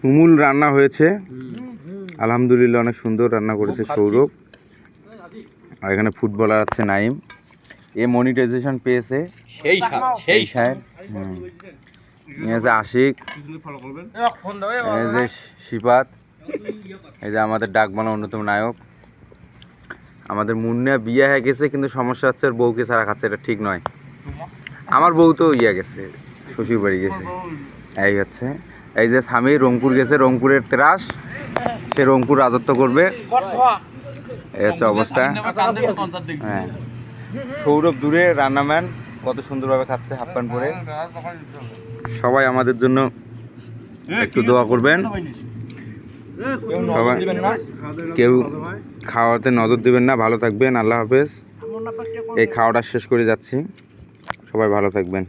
তুমুল রান্না হয়েছে, আলহামদুলিল্লাহ অনেক সুন্দর রান্না করেছে সৌরভ। আর এখানে ফুটবলার আছে নাইম, এ মনিটাইজেশন পেয়েছে সেই সাহেব। এই যে আশিক, এই যে শিপাত, এই যে আমাদের ডাকবাংলা অন্যতম নায়ক। আমাদের মুন্না বিয়ে হয়ে গেছে, কিন্তু সমস্যা হচ্ছে বউকে ছাড়া খাচ্ছে, এটা ঠিক নয়। আমার বউ তো গেছে, শ্বশুর বাড়ি গেছে। এই হচ্ছে, এই যে স্বামী রংপুর গেছে, রংপুরের ত্রাস, সে রংপুর রাজত্ব করবে, এই হচ্ছে অবস্থা। হ্যাঁ, সৌরভ দূরে রান্নাম্যান, কত সুন্দরভাবে খাচ্ছে হাফ প্যান্ট পরে। সবাই আমাদের জন্য একটু দোয়া করবেন, সবাই কেউ খাওয়াতে নজর দিবেন না। ভালো থাকবেন, আল্লাহ হাফেজ। এই খাওয়াটা শেষ করে যাচ্ছি, সবাই ভালো থাকবেন।